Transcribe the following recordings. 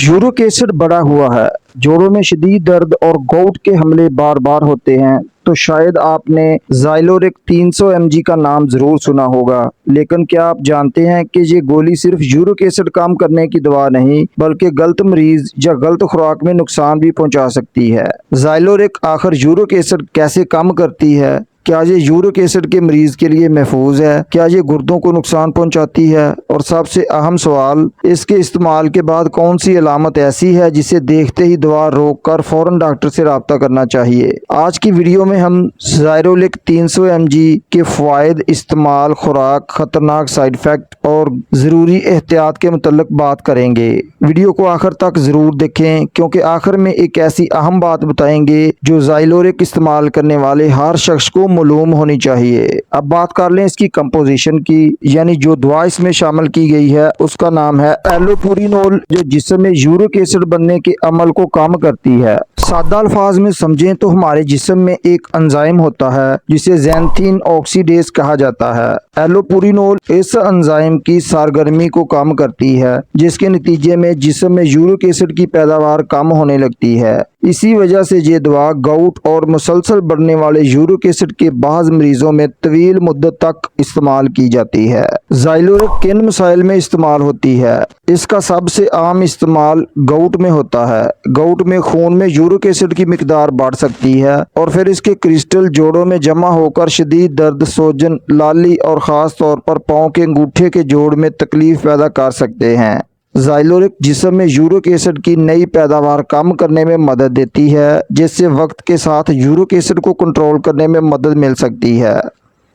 Uric acid बढ़ा हुआ है, जोड़ों में शदीद दर्द और गोट के हमले बार बार होते हैं तो शायद आपने ज़ाइलोरिक 300 mg का नाम ज़रूर सुना होगा। लेकिन क्या आप जानते हैं कि ये गोली सिर्फ यूरिक एसिड कम करने की दवा नहीं बल्कि गलत मरीज या गलत खुराक में नुकसान भी पहुंचा सकती है। ज़ाइलोरिक आखिर यूरिक एसिड कैसे कम करती है? क्या ये यूरिक एसिड के मरीज के लिए महफूज है? क्या ये गुर्दों को नुकसान पहुंचाती है? और सबसे अहम सवाल, इसके इस्तेमाल के बाद कौन सी अलामत ऐसी है जिसे देखते ही दवा रोककर फौरन डॉक्टर से रब्ता करना चाहिए। आज की वीडियो में हम ज़ाइलोरिक 300 mg के फ़वाइद, इस्तेमाल, खुराक, खतरनाक साइड इफ़ेक्ट और ज़रूरी एहतियात के मुतल्लिक बात करेंगे। वीडियो को आखिर तक ज़रूर देखें क्योंकि आखिर में एक ऐसी अहम बात बताएंगे जो ज़ाइलोरिक इस्तेमाल करने वाले हर शख्स को मालूम होनी चाहिए। अब बात कर लें इसकी कंपोजिशन की, यानी जो दवा इसमें शामिल की गई है उसका नाम है एलोपुरिनोल, जो जिस्म में यूरिक एसिड बनने के अमल को कम करती है। सादा अल्फाज में समझें तो हमारे जिस्म में एक एंजाइम होता है जिसे ज़ैंथीन ऑक्सीडेज कहा जाता है। एलोपुरिनोल इस एंजाइम की सरगर्मी को कम करती है जिसके नतीजे में जिस्म में यूरिक एसिड की पैदावार कम होने लगती है। इसी वजह से ये दवा गाउट और मुसलसल बढ़ने वाले यूरिक एसिड के बाज़ मरीजों में तवील मुद्दत तक इस्तेमाल की जाती है। ज़ाइलोरिक किन मसाइल में इस्तेमाल होती है? इसका सबसे आम इस्तेमाल गाउट में होता है। गाउट में खून में यूरिक एसिड की मिकदार बढ़ सकती है और फिर इसके क्रिस्टल जोड़ों में जमा होकर शदीद दर्द, सोजन, लाली और ख़ास तौर पर पाँव के अंगूठे के जोड़ में तकलीफ पैदा कर सकते हैं। ज़ाइलोरिक जिस्म में यूरिक एसिड की नई पैदावार कम करने में मदद देती है जिससे वक्त के साथ यूरिक एसिड को कंट्रोल करने में मदद मिल सकती है।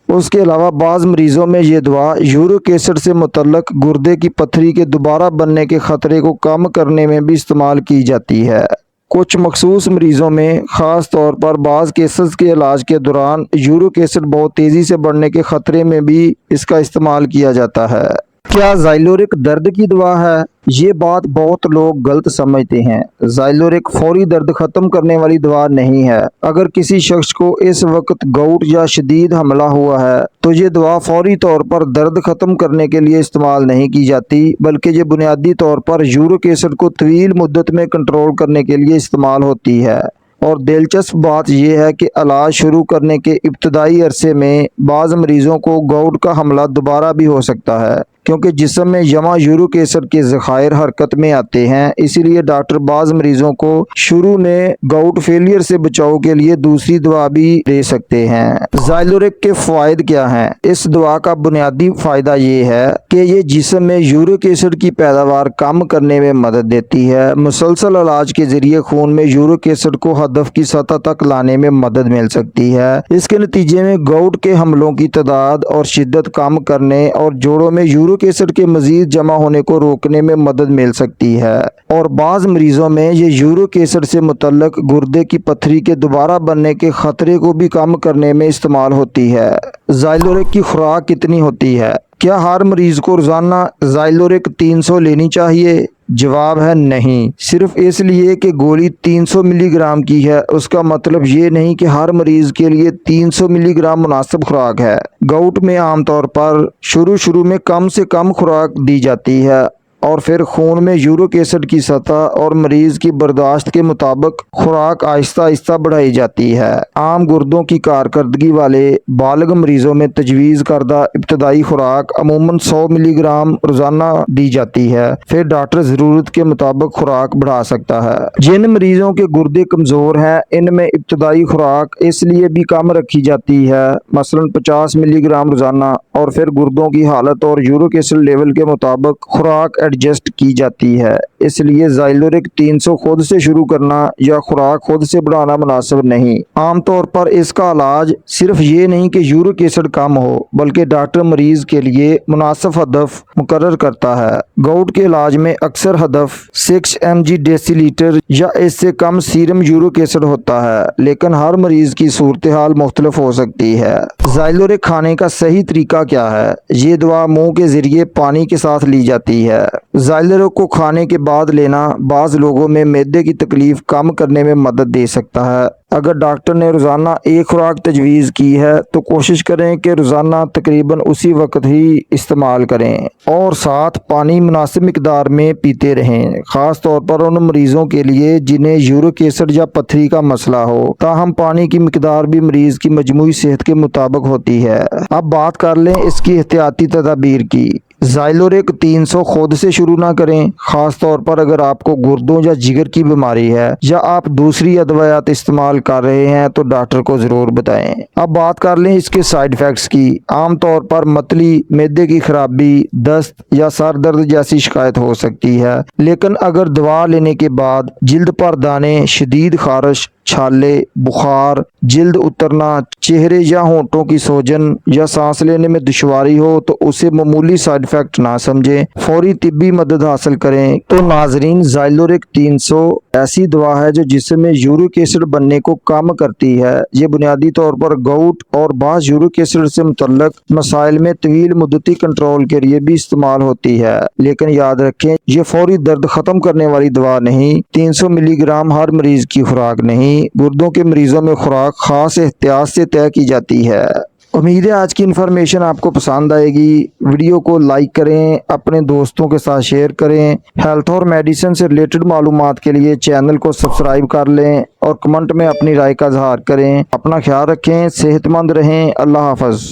उसके अलावा बाज़ मरीज़ों में ये दवा यूरिक एसिड से मुतल्लक गुर्दे की पथरी के दोबारा बनने के ख़तरे को कम करने में भी इस्तेमाल की जाती है। कुछ मखसूस मरीज़ों में, ख़ास तौर पर बाज़ केसेस के इलाज के दौरान यूरिक एसिड बहुत तेज़ी से बढ़ने के ख़तरे में भी इसका इस्तेमाल किया जाता है। क्या ज़ाइलोरिक दर्द की दवा है? ये बात बहुत लोग गलत समझते हैं। ज़ाइलोरिक फौरी दर्द ख़त्म करने वाली दवा नहीं है। अगर किसी शख्स को इस वक्त गाउट या शदीद हमला हुआ है तो ये दवा फौरी तौर पर दर्द ख़त्म करने के लिए इस्तेमाल नहीं की जाती बल्कि ये बुनियादी तौर पर यूरिक एसिड को तवील मुद्दत में कंट्रोल करने के लिए इस्तेमाल होती है। और दिलचस्प बात यह है कि इलाज शुरू करने के इब्तदाई अरसे में बाज़ मरीज़ों को गाउट का हमला दोबारा भी हो सकता है क्योंकि जिस्म में जमा यूरिक एसिड के ज़खायर हरकत में आते हैं। इसीलिए डॉक्टर बाज़ मरीज़ों को शुरू में गाउट फेलियर से बचाव के लिए दूसरी दवा भी दे सकते हैं। ज़ाइलोरिक के फ़वाइद क्या हैं? इस दवा का बुनियादी फ़ायदा ये है कि ये जिस्म में यूरिक एसिड की पैदावार कम करने में मदद देती है। मुसलसल इलाज के ज़रिए खून में यूरिक एसिड को हदफ की सतह तक लाने में मदद मिल सकती है। इसके नतीजे में गाउट के हमलों की तादाद और शिद्दत कम करने और जोड़ों में यूरिक एसिड के मजीद जमा होने को रोकने में मदद मिल सकती है। और बाज़ मरीजों में ये यूरिक एसिड से मुतल्लक गुर्दे की पथरी के दोबारा बनने के खतरे को भी कम करने में इस्तेमाल होती है। ज़ाइलोरिक की खुराक कितनी होती है? क्या हर मरीज को रोजाना ज़ाइलोरिक 300 लेनी चाहिए? जवाब है नहीं। सिर्फ इसलिए कि गोली 300 मिलीग्राम की है उसका मतलब ये नहीं कि हर मरीज के लिए 300 मिलीग्राम मुनासिब खुराक है। गाउट में आमतौर पर शुरू में कम से कम खुराक दी जाती है और फिर खून में यूरिक एसिड की सतह और मरीज की बर्दाश्त के मुताबिक खुराक आहिस्ता आहिस्ता बढ़ाई जाती है। आम गुर्दों की कारकर्दगी वाले बालिग मरीजों में तजवीज़ करदा इब्तदाई खुराक अमूमन 100 मिलीग्राम रोजाना दी जाती है। फिर डॉक्टर ज़रूरत के मुताबिक खुराक बढ़ा सकता है। जिन मरीजों के गुर्दे कमज़ोर हैं इनमें इब्तदाई खुराक इसलिए भी कम रखी जाती है, मसलन 50 मिलीग्राम रोजाना, और फिर गुर्दों की हालत और यूरिक एसिड लेवल के मुताबिक खुराक एडजस्ट की जाती है। इसलिए ज़ाइलोरिक 300 खुद से शुरू करना या खुराक खुद से बढ़ाना मुनासिब नहीं। आमतौर पर इसका इलाज सिर्फ ये नहीं कि यूरिक एसिड कम हो बल्कि डॉक्टर मरीज के लिए मुनासिब हदफ मुकर्रर करता है। गाउट के इलाज में अक्सर हदफ 6 mg डेसीलीटर या इससे कम सीरम यूरिक एसिड होता है, लेकिन हर मरीज की सूरत हाल मुख्तलिफ हो सकती है। ज़ाइलोरिक खाने का सही तरीका क्या है? ये दवा मुंह के जरिए पानी के साथ ली जाती है। ज़ाइलोरिक को खाने के बाद लेना बाज़ लोगों में मैदे की तकलीफ़ कम करने में मदद दे सकता है। अगर डॉक्टर ने रोज़ाना एक खुराक तजवीज़ की है तो कोशिश करें कि रोज़ाना तकरीबन उसी वक्त ही इस्तेमाल करें और साथ पानी मुनासिब मिकदार में पीते रहें, ख़ास तौर पर उन मरीज़ों के लिए जिन्हें यूरिक एसिड या पथरी का मसला हो। ताहम पानी की मिकदार भी मरीज़ की मजमूई सेहत के मुताबिक होती है। अब बात कर लें इसकी एहतियाती तदाबीर की। ज़ाइलोरिक 300 खुद से शुरू ना करें, ख़ास तौर पर अगर आपको गुर्दों या जिगर की बीमारी है या आप दूसरी अदवायात इस्तेमाल कर रहे हैं तो डॉक्टर को ज़रूर बताएं। अब बात कर लें इसके साइड इफ़ेक्ट्स की। आम तौर पर मतली, मैदे की खराबी, दस्त या सर दर्द जैसी शिकायत हो सकती है, लेकिन अगर दवा लेने के बाद जिल्द पर दाने, शदीद खारिश, छाले, बुखार, जिल्द उतरना, चेहरे या होंठों की सोजन या सांस लेने में दुश्वारी हो तो उसे मामूली साइड इफेक्ट ना समझें, फौरी तिब्बी मदद हासिल करें। तो नाजरीन, ज़ाइलोरिक 300 ऐसी दवा है जो जिस्म में यूरिक एसिड बनने को कम करती है। ये बुनियादी तौर पर गाउट और बाज़ यूरिक एसिड से मुतल्लक मसाइल में तवील मुद्दती कंट्रोल के लिए भी इस्तेमाल होती है, लेकिन याद रखें ये फौरी दर्द ख़त्म करने वाली दवा नहीं। 300 मिलीग्राम हर मरीज़ की खुराक नहीं, गुर्दों के मरीजों में खुराक खास एहतियात से तय की जाती है। उम्मीद है आज की इन्फॉर्मेशन आपको पसंद आएगी। वीडियो को लाइक करें, अपने दोस्तों के साथ शेयर करें। हेल्थ और मेडिसिन से रिलेटेड मालूमात के लिए चैनल को सब्सक्राइब कर लें और कमेंट में अपनी राय का इजहार करें। अपना ख्याल रखें, सेहतमंद रहें। अल्लाह हाफ़िज़।